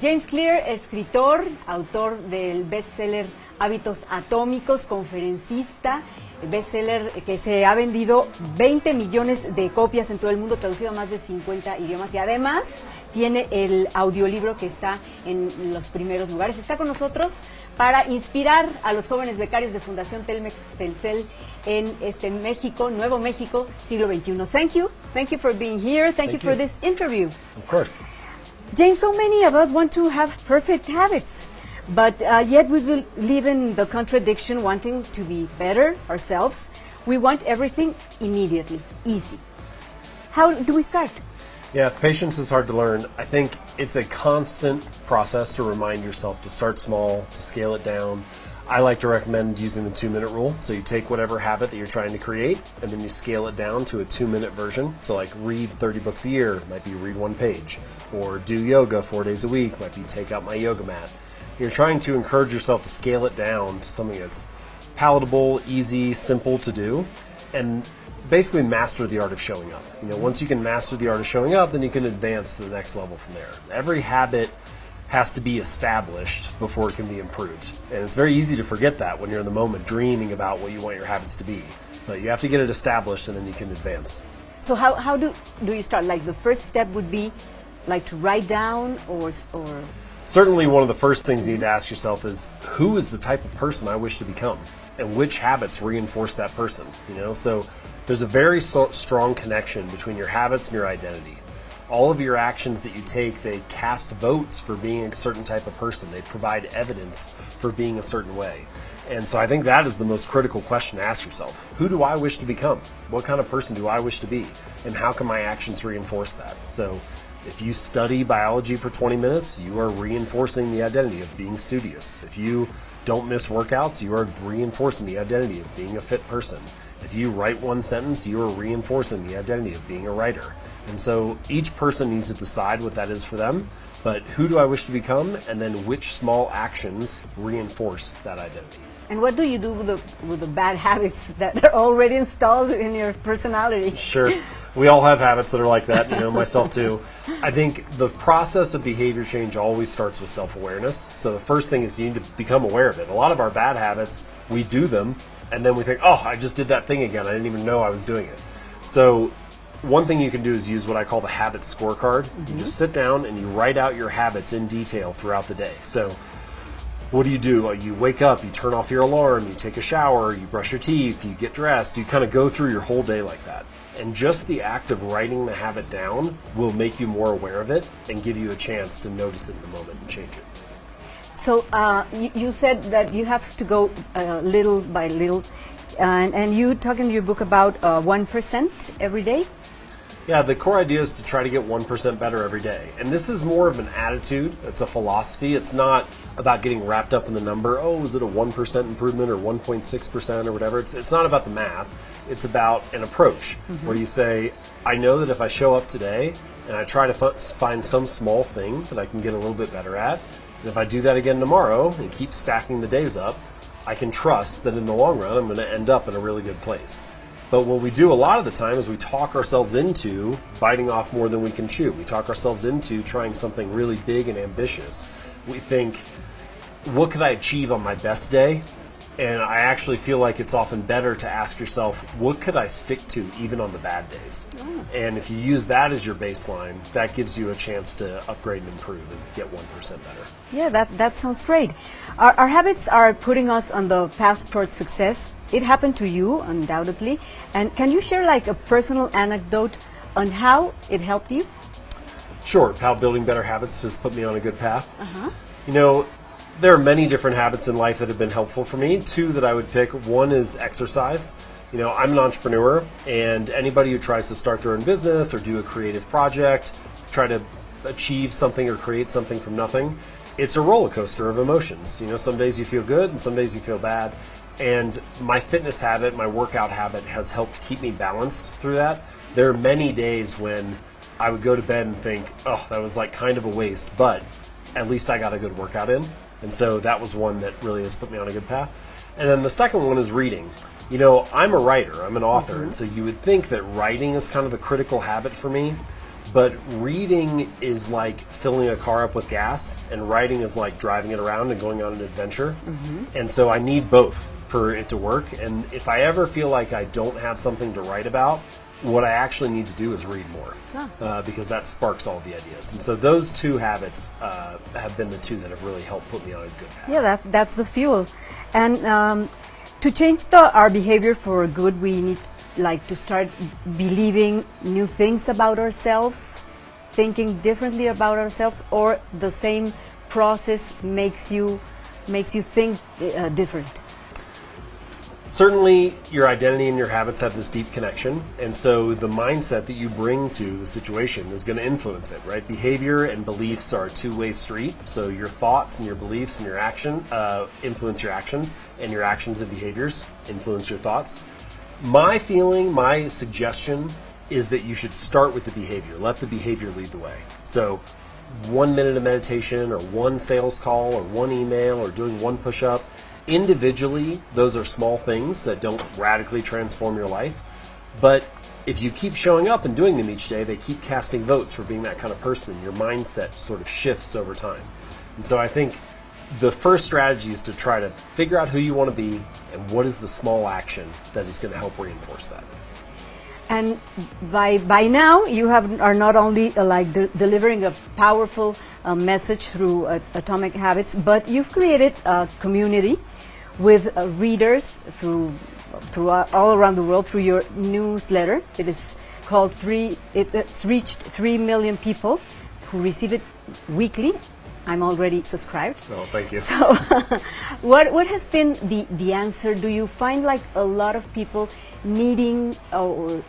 James Clear, escritor, autor del bestseller Hábitos Atómicos, conferencista, bestseller que se ha vendido 20 millones de copias en todo el mundo, traducido a más de 50 idiomas, y además tiene el audiolibro que está en los primeros lugares. Está con nosotros para inspirar a los jóvenes becarios de Fundación Telmex Telcel en México, Nuevo México Siglo XXI. Thank you for being here. Thank you for this interview. Of course. James, so many of us want to have perfect habits, but yet we will live in the contradiction, wanting to be better ourselves. We want everything immediately, easy. How do we start? Yeah, patience is hard to learn. I think it's a constant process to remind yourself to start small, to scale it down. I like to recommend using the 2-minute rule. So you take whatever habit that you're trying to create, and then you scale it down to a 2-minute version. So like read 30 books a year, might be read 1 page. Or do yoga 4 days a week, might be take out my yoga mat. You're trying to encourage yourself to scale it down to something that's palatable, easy, simple to do, and basically master the art of showing up. You know, once you can master the art of showing up, then you can advance to the next level from there. Every habit has to be established before it can be improved. And it's very easy to forget that when you're in the moment dreaming about what you want your habits to be. But you have to get it established and then you can advance. So how do you start? Like the first step would be like to write down or Certainly one of the first things you need to ask yourself is, who is the type of person I wish to become? And which habits reinforce that person? You know, so there's a very strong connection between your habits and your identity. All of your actions that you take, they cast votes for being a certain type of person. They provide evidence for being a certain way. And so I think that is the most critical question to ask yourself. Who do I wish to become? What kind of person do I wish to be? And how can my actions reinforce that? So if you study biology for 20 minutes, you are reinforcing the identity of being studious. If you don't miss workouts, you are reinforcing the identity of being a fit person. If you write 1 sentence, you are reinforcing the identity of being a writer. And so each person needs to decide what that is for them, but who do I wish to become, and then which small actions reinforce that identity. And what do you do with the bad habits that are already installed in your personality? Sure. We all have habits that are like that, you know, myself too. I think the process of behavior change always starts with self-awareness. So the first thing is you need to become aware of it. A lot of our bad habits, we do them, and then we think, oh, I just did that thing again. I didn't even know I was doing it. So one thing you can do is use what I call the habit scorecard. You just sit down and you write out your habits in detail throughout the day. So what do? You wake up, you turn off your alarm, you take a shower, you brush your teeth, you get dressed, you kind of go through your whole day like that. And just the act of writing the habit down will make you more aware of it and give you a chance to notice it in the moment and change it. So you said that you have to go little by little, and you talk in your book about 1% every day? Yeah, the core idea is to try to get 1% better every day. And this is more of an attitude. It's a philosophy. It's not about getting wrapped up in the number. Oh, is it a 1% improvement or 1.6% or whatever? It's not about the math. It's about an approach where you say, I know that if I show up today and I try to find some small thing that I can get a little bit better at, and if I do that again tomorrow and keep stacking the days up, I can trust that in the long run I'm going to end up in a really good place. But what we do a lot of the time is we talk ourselves into biting off more than we can chew. We talk ourselves into trying something really big and ambitious. We think, what could I achieve on my best day? And I actually feel like it's often better to ask yourself, what could I stick to even on the bad days? Oh. And if you use that as your baseline, that gives you a chance to upgrade and improve and get 1% better. Yeah, that sounds great. Our habits are putting us on the path towards success. It happened to you, undoubtedly. And can you share like a personal anecdote on how it helped you? Sure. How building better habits has put me on a good path. You know, there are many different habits in life that have been helpful for me. 2 that I would pick. One is exercise. You know, I'm an entrepreneur, and anybody who tries to start their own business or do a creative project, try to achieve something or create something from nothing, it's a roller coaster of emotions. You know, some days you feel good and some days you feel bad. And my fitness habit, my workout habit has helped keep me balanced through that. There are many days when I would go to bed and think, oh, that was like kind of a waste, but at least I got a good workout in. And so that was one that really has put me on a good path. And then the second one is reading. You know, I'm a writer, I'm an author, and so you would think that writing is kind of a critical habit for me. but reading is like filling a car up with gas, and writing is like driving it around and going on an adventure. And so I need both for it to work. And if I ever feel like I don't have something to write about, what I actually need to do is read more, because that sparks all the ideas. And so those two habits have been the two that have really helped put me on a good path. Yeah, that's the fuel. And to change our behavior for good, we need to start believing new things about ourselves, thinking differently about ourselves, or the same process makes you think different. Certainly, your identity and your habits have this deep connection, and so the mindset that you bring to the situation is going to influence it, right? Behavior and beliefs are a two-way street, so your thoughts and your beliefs and your action influence your actions, and your actions and behaviors influence your thoughts. My feeling, my suggestion is that you should start with the behavior. Let the behavior lead the way. So 1 minute of meditation, or one sales call, or one email, or doing one push-up. Individually, those are small things that don't radically transform your life. But if you keep showing up and doing them each day, they keep casting votes for being that kind of person. Your mindset sort of shifts over time. And so I think the first strategy is to try to figure out who you want to be and what is the small action that is going to help reinforce that. And by now, you are not only delivering a powerful message through Atomic Habits, but you've created a community with readers through all around the world through your newsletter. It is called It's reached 3 million people who receive it weekly. I'm already subscribed. Oh, thank you. So, what has been the answer? Do you find a lot of people needing or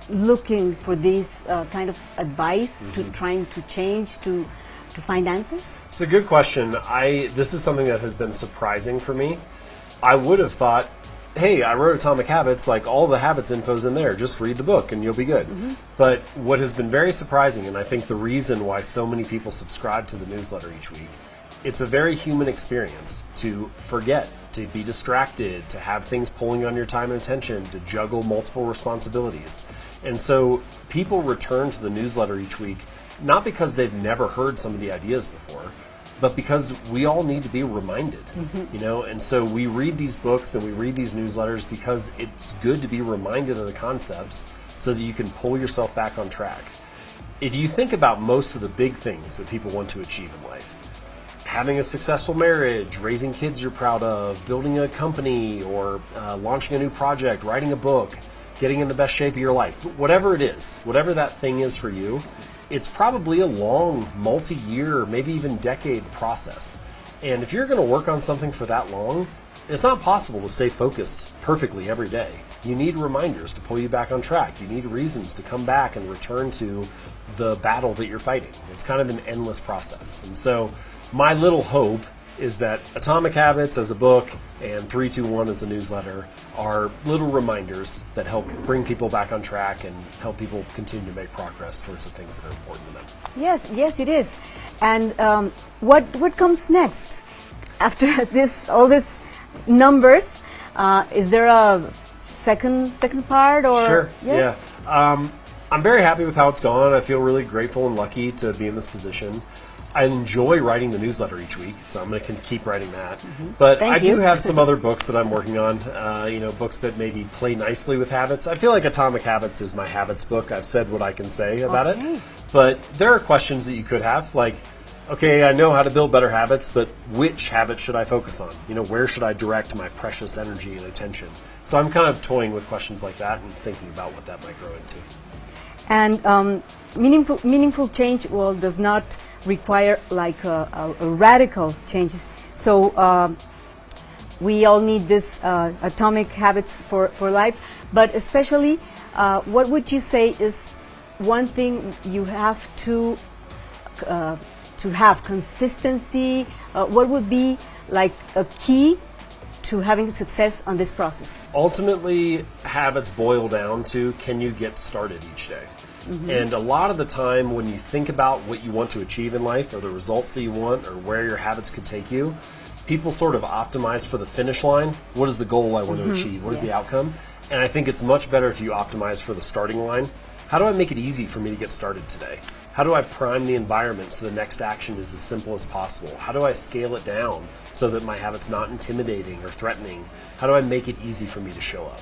looking for this kind of advice to trying to change to find answers? It's a good question. This is something that has been surprising for me. I would have thought, hey, I wrote Atomic Habits, all the habits info's in there. Just read the book and you'll be good. But what has been very surprising, and I think the reason why so many people subscribe to the newsletter each week, it's a very human experience to forget, to be distracted, to have things pulling on your time and attention, to juggle multiple responsibilities. And so people return to the newsletter each week, not because they've never heard some of the ideas before, but because we all need to be reminded, and so we read these books and we read these newsletters because it's good to be reminded of the concepts so that you can pull yourself back on track. If you think about most of the big things that people want to achieve in life, having a successful marriage, raising kids you're proud of, building a company, or launching a new project, writing a book, getting in the best shape of your life, whatever it is, whatever that thing is for you, it's probably a long, multi-year, maybe even decade process. And if you're going to work on something for that long, it's not possible to stay focused perfectly every day. You need reminders to pull you back on track. You need reasons to come back and return to the battle that you're fighting. It's kind of an endless process. And so my little hope is that Atomic Habits as a book and 321 as a newsletter are little reminders that help bring people back on track and help people continue to make progress towards the things that are important to them. Yes, it is. And what comes next after all this numbers? Is there a second part or? Sure. Yeah. I'm very happy with how it's gone. I feel really grateful and lucky to be in this position. I enjoy writing the newsletter each week, so I'm going to keep writing that. But I do have some other books that I'm working on, books that maybe play nicely with habits. I feel like Atomic Habits is my habits book. I've said what I can say about it. But there are questions that you could have, like, okay, I know how to build better habits, but which habits should I focus on? Where should I direct my precious energy and attention? So I'm kind of toying with questions like that and thinking about what that might grow into. And meaningful change, does not require a radical change. So we all need this Atomic Habits for life. But especially, what would you say is one thing you have to have consistency? What would be a key to having success on this process? Ultimately, habits boil down to, can you get started each day? And a lot of the time when you think about what you want to achieve in life or the results that you want or where your habits could take you, people sort of optimize for the finish line. What is the goal I want to achieve? What is the outcome? And I think it's much better if you optimize for the starting line. How do I make it easy for me to get started today? How do I prime the environment so the next action is as simple as possible? How do I scale it down so that my habit's not intimidating or threatening? How do I make it easy for me to show up?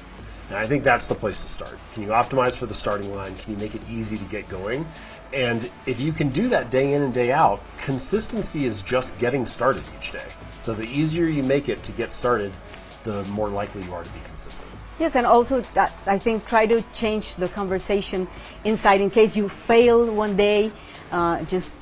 And I think that's the place to start. Can you optimize for the starting line? Can you make it easy to get going? And if you can do that day in and day out, consistency is just getting started each day. So the easier you make it to get started, the more likely you are to be consistent. Yes, and also that, I think try to change the conversation inside in case you fail one day, just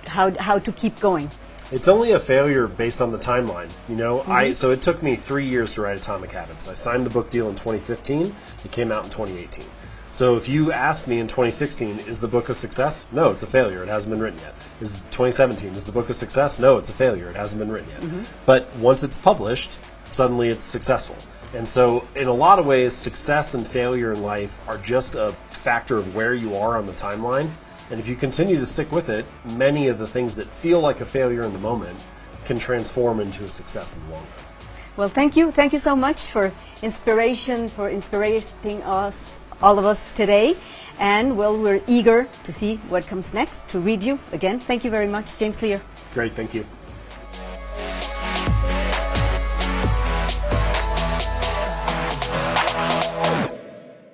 how to keep going. It's only a failure based on the timeline. You know, so it took me 3 years to write Atomic Habits. I signed the book deal in 2015. It came out in 2018. So if you asked me in 2016, is the book a success? No, it's a failure. It hasn't been written yet. Is 2017, is the book a success? No, it's a failure. It hasn't been written yet. But once it's published, suddenly it's successful. And so in a lot of ways, success and failure in life are just a factor of where you are on the timeline. And if you continue to stick with it, many of the things that feel like a failure in the moment can transform into a success in the long run. Well, thank you. Thank you so much for inspiration, for inspiring us, all of us today. And well, we're eager to see what comes next, to read you again. Thank you very much, James Clear. Great, thank you.